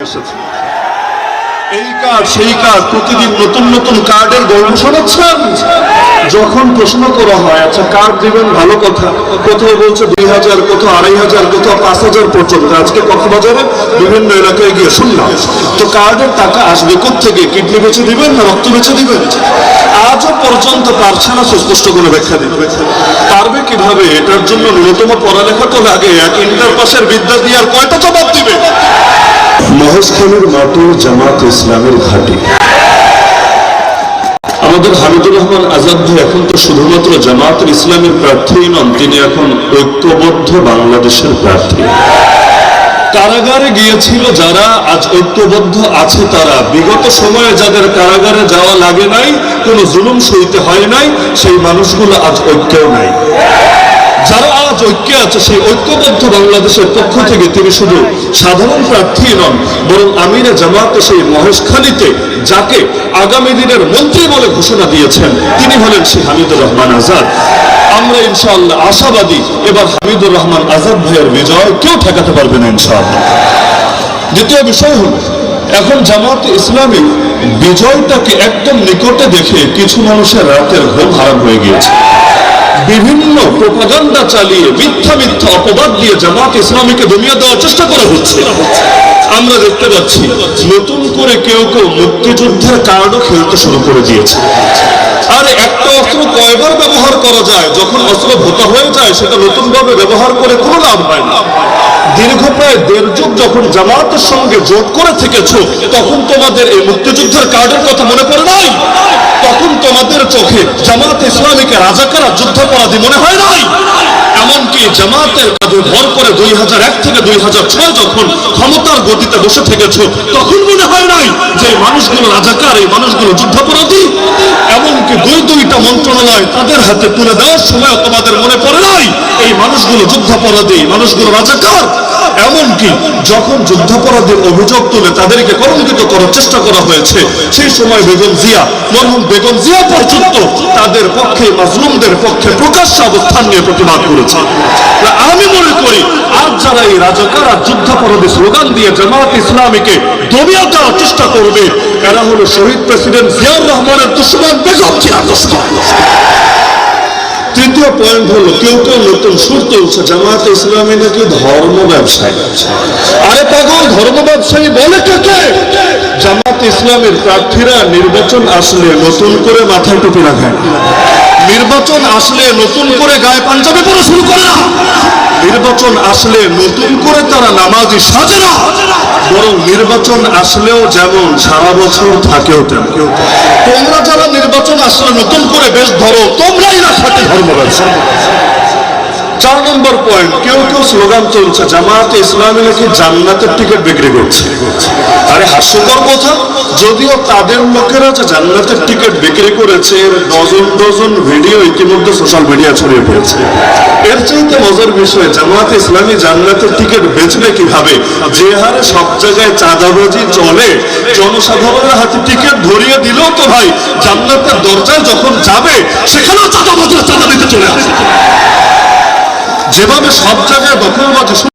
এসেছে। এই কার্ড সেই কার্ড, প্রতিদিন নতুন নতুন কার্ডের গল্প শোনাচ্ছেন। যখন প্রশ্ন করা হয় আচ্ছা কার্ড দিবেন ভালো কথা, কোথাও বলছে 2000, কোথাও 2500, কোথাও 5000 পর্যন্ত। আজকে কক্সবাজারে বিভিন্ন এলাকায় গিয়ে শুনলাম তো কার্ডের টাকা আসবে কোত্থেকে? কিডনি বেচে দিবেন না রক্ত বেচে দিবেন? আজও পর্যন্ত পারছে না সুস্পষ্ট করে ব্যাখ্যা দিতে। পারবে কিভাবে? এটার জন্য ন্যূনতম পড়ালেখা তো লাগে। এক ইন্টার পাসের বিদ্যা দিয়ে আর কয়টা জবাব দিবে? মহেশখালীর মাটি জামাত ইসলামের ঘাঁটি। আমাদের হামিদুর রহমান আজাদ ভাই এখন তো শুধুমাত্র জামাত ইসলামের প্রার্থী নন, তিনি এখন ঐক্যবদ্ধ বাংলাদেশের প্রার্থী। কারাগারে গিয়েছিল যারা, আজ ঐক্যবদ্ধ আছে তারা। বিগত সময়ে যাদের কারাগারে যাওয়া লাগে নাই, কোনো জুলুম সইতে হয় নাই, সেই মানুষগুলো আজ ঐক্যও নাই। যারা আজ ঐক্যে আছে সেই ঐক্যবদ্ধ বাংলাদেশের পক্ষ থেকে তিনি শুধু সাধারণ প্রার্থী নন, বরং আমিরে জামাতে সেই মহেশখালীতে যাকে আগামী দিনের মন্ত্রী বলে ঘোষণা দিয়েছেন তিনি হলেন সেই হামিদুর রহমান আজাদ। আমরা ইনশাআল্লাহ আশাবাদী এবার হামিদুর রহমান আজাদ ভাইয়ের বিজয় কেউ ঠেকাতে পারবে না ইনশাআল্লাহ। দ্বিতীয় বিষয় হল, এখন জামাত ইসলামী বিজয়টাকে একদম নিকটে দেখে কিছু মানুষের রাতের ঘুম হারাম হয়ে গিয়েছে। বিভিন্ন প্রোপাগান্ডা চালিয়ে মিথ্যা মিথ্যা অপবাদ দিয়ে জামাত ইসলামীকে দমিয়ে দেওয়ার চেষ্টা করা হচ্ছে। আমরা দেখতে পাচ্ছি নতুন করে কেউ কেউ মুক্তিযুদ্ধের কার্ডও খেলতে শুরু করে দিয়েছে। আর একটা অস্ত্র কয়বার ব্যবহার করা যায়? যখন অস্ত্র ভোতা হয়ে যায় সেটা নতুন ভাবে ব্যবহার করে কোনো লাভ হয় না। দীর্ঘ প্রায় 1.5 যুগ যখন জামাতের সঙ্গে জোট করে থেকেছ, তখন তোমাদের এই মুক্তিযুদ্ধের কার্ডের কথা মনে পড়ে নাই? তখন তোমাদের চোখে জামাত ইসলামীকে রাজাকার যুদ্ধাপরাধী মনে হয় নাই? এমনকি জামাতের কাঁধে ভর করে 2001 থেকে 2006 যখন ক্ষমতার গতিতে বসে থেকেছ, তখন মনে হয় নাই যে এই মানুষগুলো রাজাকার, এই মানুষগুলো যুদ্ধাপরাধী? এমনকি দুইটা মন্ত্রণালয় তাদের হাতে তুলে দেওয়ার সময় তোমাদের মনে পড়ে নাই এই মানুষগুলো যুদ্ধাপরাধী, মানুষগুলো রাজাকার? এমনকি যখন যুদ্ধাপরাধীর অভিযোগ তুলে তাদেরকে কলঙ্কিত করার চেষ্টা করা হয়েছে, সেই সময় বেগম জিয়া, মরহুম বেগম জিয়া পর্যন্ত তাদের পক্ষে, মাজলুমদের পক্ষে প্রকাশ্যে অবস্থান নিয়ে প্রতিবাদ করেছে। আমি মনে করি আজ যারা এই রাজাকার আর যুদ্ধাপরাধী স্লোগান দিয়ে জামাত ইসলামীকে দমিয়ে দেওয়ার চেষ্টা করবে, এরা হলো শহীদ প্রেসিডেন্ট জিয়াউর রহমানের দুশমন, বেগম জিয়ার দুশমন। তৃতীয় পয়েন্ট হলো, কেউ কেউ নতুন সুর তুলছে জামাত ইসলামী নাকি ধর্ম ব্যবসায়ী। আরে পাগল, ধর্ম ব্যবসায়ী বলে কাকে? জামাত ইসলামের প্রার্থীরা নির্বাচন আসলে নতুন করে মাথায় টুপি রাখেন, নির্বাচন আসলে নতুন করে গায়ে পাঞ্জাবি পরা শুরু করে না, নির্বাচন আসলে নতুন করে তারা নামাজি সাজে না, বরং নির্বাচন আসলেও যেমন সারা বছর থাকেও তেমন। তোমরা যারা নির্বাচন আসলে নতুন করে বেশ ধরো, তোমরাই না থাকে ধর্ম ব্যবসা। 4 নম্বর পয়েন্ট, কেউ কেউ স্লোগান চলছে জামাত ইসলামী নাকি জান্নাতের টিকিট বিক্রি করছে। আরে হাস্যকর কথা, যদিও তাদের লোকেরা যে জান্নাতের টিকিট বিক্রি করেছে এর ডজন ডজন ভিডিও ইতিমধ্যে সোশ্যাল মিডিয়া ছড়িয়ে পড়েছে। এর চাইতে মজার বিষয়, জামাত ইসলামী জান্নাতের টিকিট বেচবে কিভাবে? যে হারে সব জায়গায় চাঁদাবাজি চলে, জনসাধারণের হাতে টিকিট ধরিয়ে দিলেও তো ভাই জান্নাতের দরজায় যখন যাবে সেখানেও চাঁদাবাজিরা চাঁদা দিতে চলে আসে। যেভাবে সব জায়গায় দখলবাজি